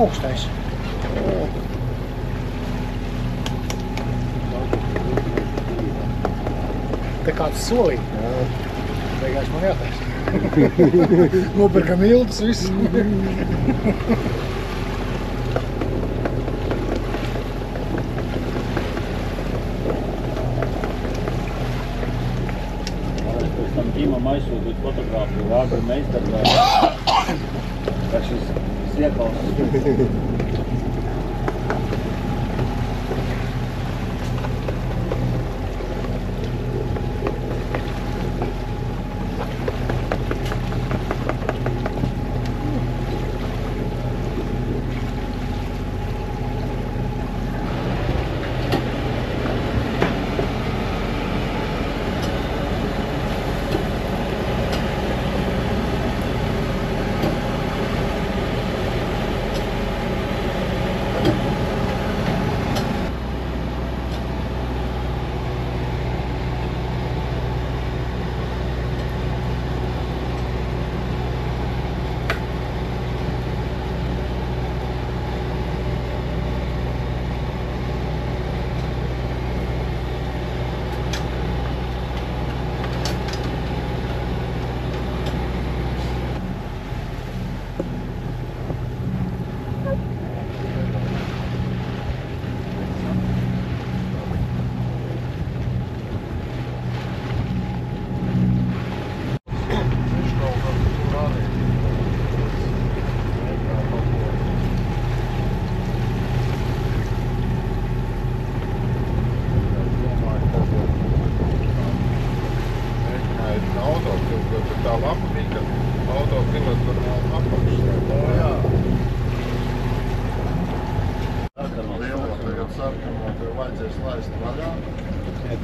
augstais. Te kāds solīja. Beigās man jātais. Nopirkam ilgas, viss. Pēc tam ģimam aizsūtīt fotogrāfiju Vāgru meistarbā. Kā šis iekals.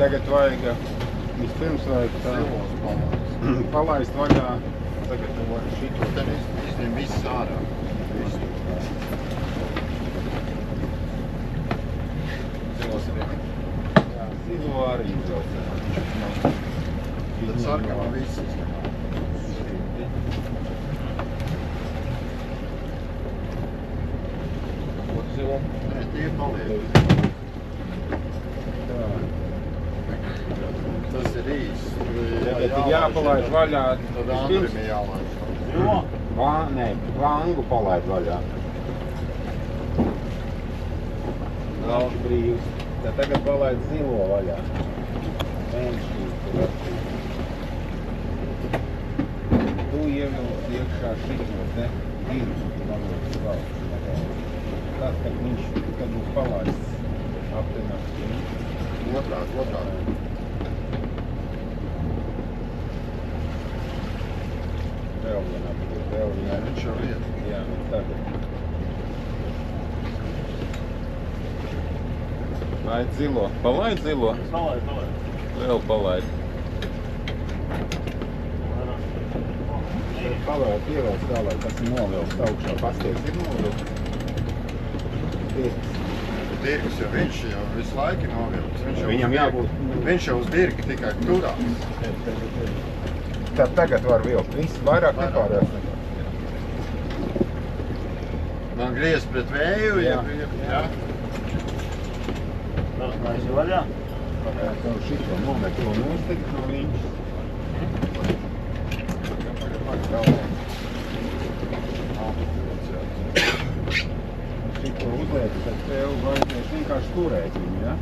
Tagad vajag, vispirms vajag palaist vaļā, sagatavot šito. Tad izņem viss ārā. Zilos arī. Jā, zilo arī izbraucē. Tad sarkamā viss izņem. Zilo? Nē, tie paliek. Tas ir īsts. Tagad ir jāpalaid vaļā. Tad Andrim ir jālaid. Nē, vangu palaid vaļā. Galvs brīvs. Tad tagad palaid zilo vaļā. Tu ievilc iekšā šitos, ne? Vīrus, pamūs galvs. Tas, kad viņš, kad būs palaists aptenās. Otrād. Vēl vienā. Viņš jau iet. Jā, tagad. Laid zilo. Palaid zilo. Palaid. Vēl palaid. Palaid, ievelc tā, lai tas novilks augšā. Pasties ir novilks. Dirks, jo viņš jau visu laiku novilks. Viņam jābūt. Viņš jau uz dirka tikai turās. Tad tagad var vilkt. Viss vairāk nepārējās. Man griez pret vēju, Jā. Lai vaļā. Tev šito nomet to nostigt no viņš. Šito uzliek, tad tev vajadzēs vienkārši turēt viņu, ja?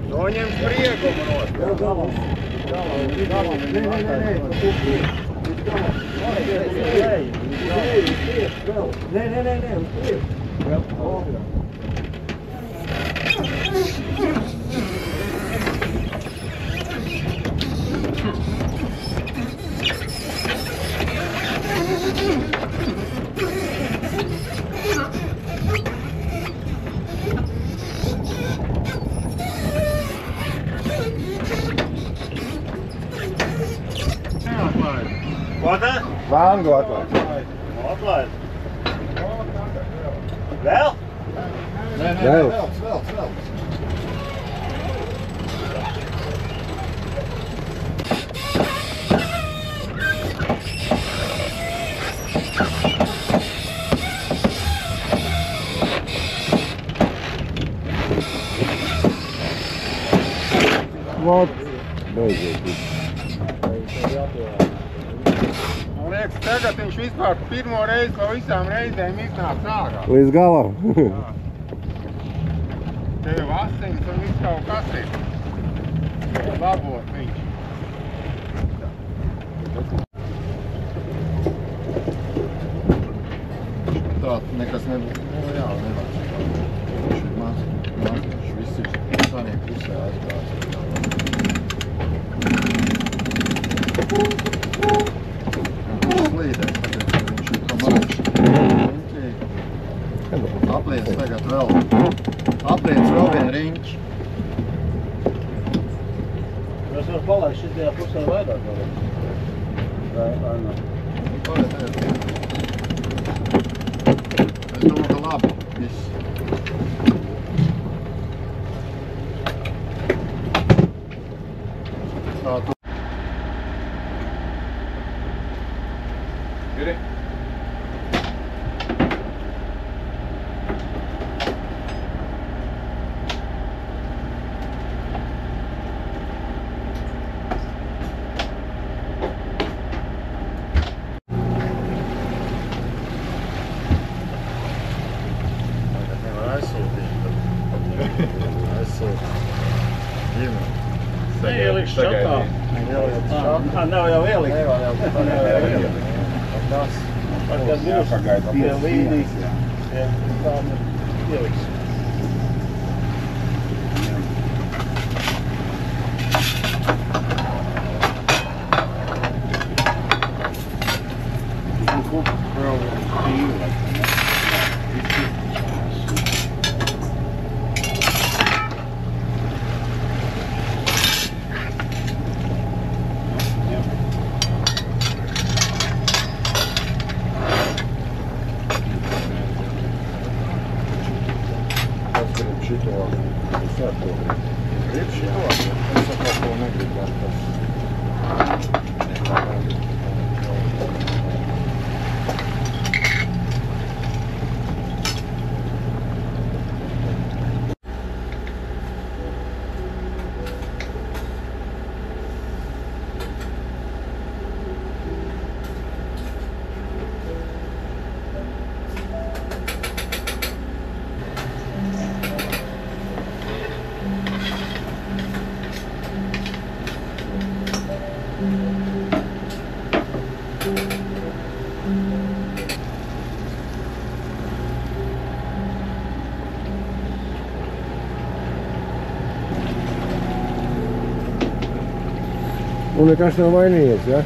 Noņem spriegumu nost. Nē. Nē, uz priekšu. Ko tā? Vangu atlaid. Atlaid. Vēl? Nē, Vēl. vēl. Vot. Beidziet. Man liekas, tagad viņš vispār pirmo reizi no visām reizēm iznāks ārā. Līdz galam. Te jau asins un viss kaut kas ir. Labot viņš. Tā nekas nebūs. Nu jā, nevajag. Viņš ir maz, viņš viss ir saviem pusē aizgājis. Viņš slīdēs, tagad viņš ir pamājuši. Apliec tagad vēl. Apliec vēl vienu riņķi. Es varu palaist šitajā pusē vairāk vēl. Vai ne? Paliec tagad. Es domāju, ka labi viss. Tā tu. Ir. Tagad nevar aizsūtīt, tad aizsūtīt ģimeni. Ieliks čatā. Nav jau ielikt. Nevar jau ielikt. Tas. Kad būs Jāpagaida pie puses līnijas. dienas, jā. Tā ieliks. Tas grib šito. Es ar to gribu. Grib šito. Es ar to negribu. Un nekas nav mainījies, ja?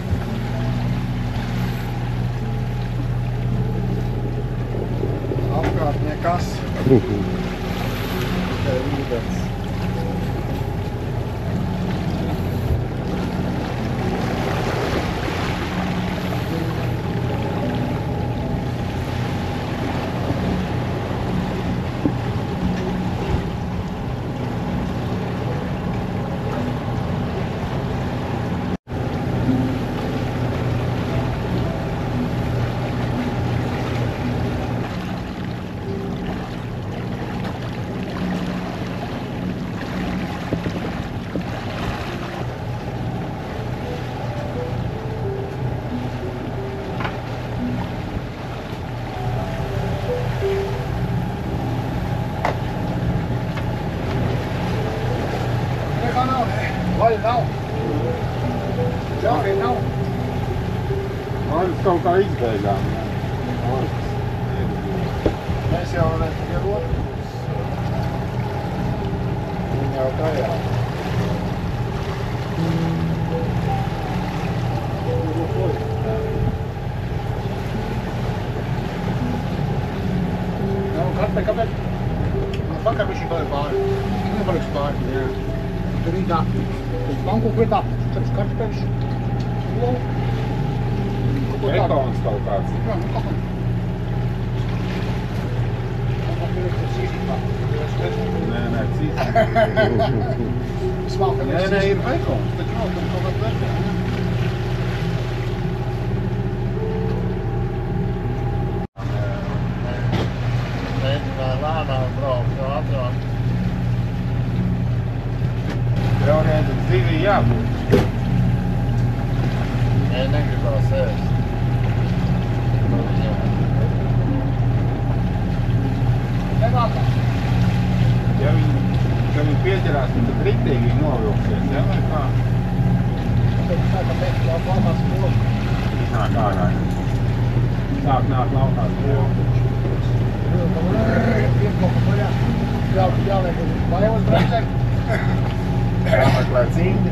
Apkārt nekas. Tikai ūdens. Nekā nav, ne? Vaļa nav. Džauri nav. Man kaut kā izbeigām, jā. jau redz, ir otrs. Viņa jau tajā. Kāpēc? Vakar viņš bija pāri. Viņš nepaliks pāri. Jā. Tur ir apniks. Pēc banku pret apniks. Tur ir kartupeļš. Ekons kaut kāds. Jā, nu kaut kāds. Nē, cits. Smalka Nē, ir ekons. Taču nav tam kaut kāds vērtē. Lēnām braukt, jo ātrāk. Tev redz, dzīvī jābūt. Nē, negribās ēst. Ja viņi pieķerās, tad riktīgi viņi novilksies, ja? Vai kā? Nāk ārā. Sāk nāk laukās broku. Jāliek uz laivas bremzēm. Jāmeklē cimdi.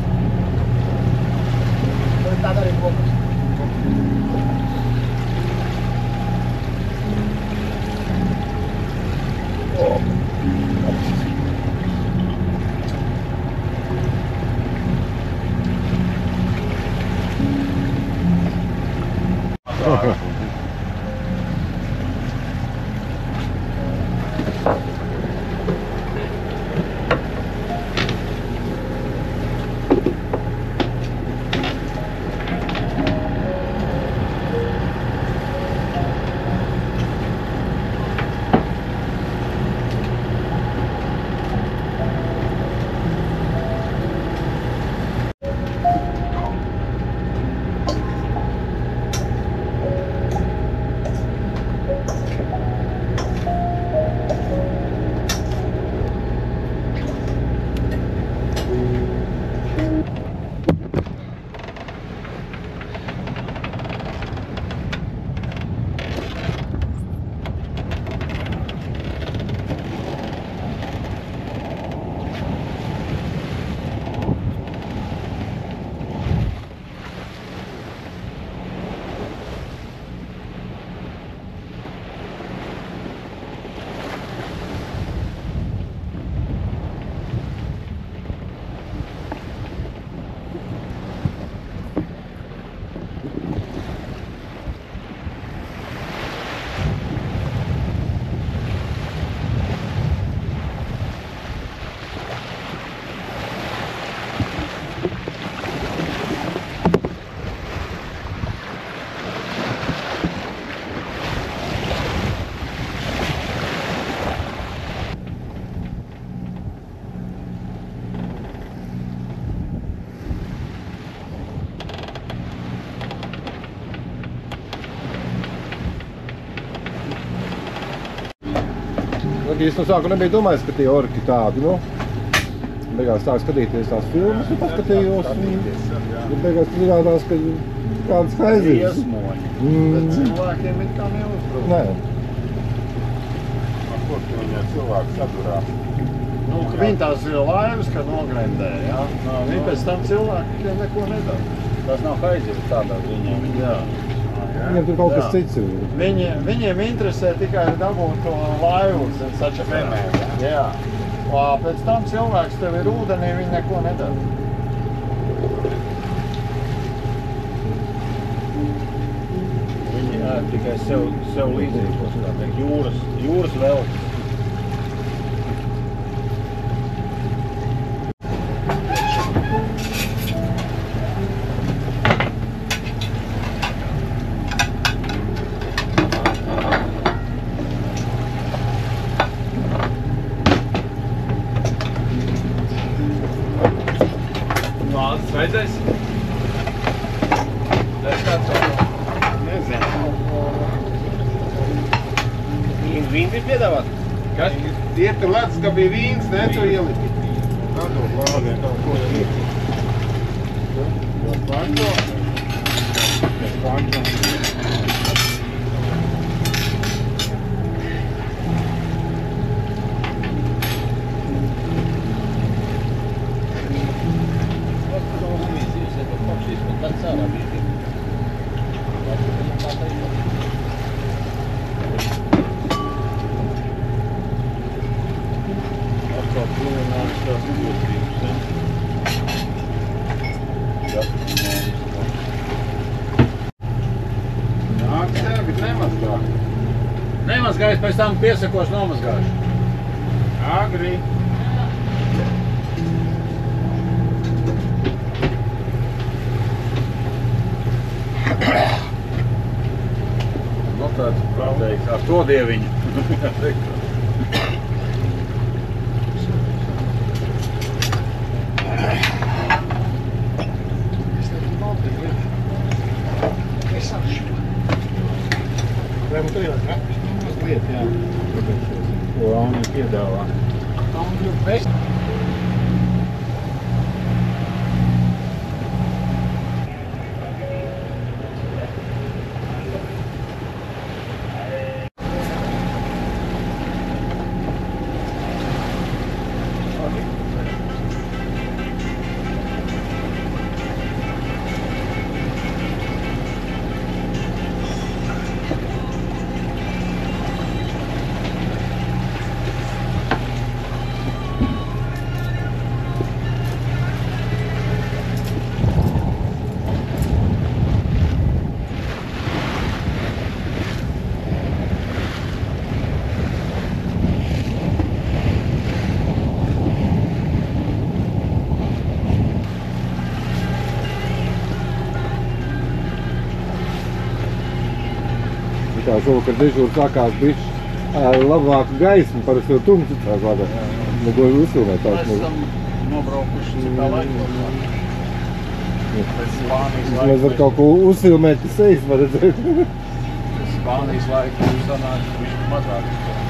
Tā arī blokas. Es no sākuma nebiju domājis, ka tie orki tādi, nu. Beigās sāk skatīties tās filmas, un paskatījos, un beigās izrādās, ka kāds haizīs. Iesmoņi. Bet cilvēkiem it kā neuzbrūk. Nē. Ar ko tu viņai cilvēku sadurās? Nu, ka viņi tās laivas, ka nogrendē, jā. Viņi pēc tam cilvēkiem neko nedara. Tas nav haizivs tādā ziņā. Jā. Viņam tur kaut kas cits ir. Viņiem interesē tikai dabūt to laivu, sačakāt. Jā. Pēc tam cilvēks tev ir ūdenī, viņi neko nedara. Viņi ēd tikai sev līdzīgos, kā teikt, jūras veltes. Vajadzēs? Tas kāds vēl? Nezinu. Vīns ir piedāvāt? Kas? Tie tur ledus, ka bija vīns, ne? Tu ieliki. Nādot lādē kaut ko ieliki. Pārko? Pārko. kā kulinājums tās izglītības, ja? Nāk, tagad nemazgā. Nemazgājis, pēc tam piesakos nomazgāšu. Agri. Nu, tāds teikt, ar to dieviņu. Vai mums tur ielikt, ne? Mazliet, jā. Ko Auni piedāvā. Angļu pēc. Tā šovakar dežūra sākās bišķi ar labāku gaismu, parasti jau tumsi tās vada. Neko uzfilmēt tās. Mēs esam nobraukuši citā laikos. Pēc Spānijas laika. Mēs var kaut ko uzfilmēt, ka sejas var redzēt. Pēc Spānijas laika sanāk višķi mazāk.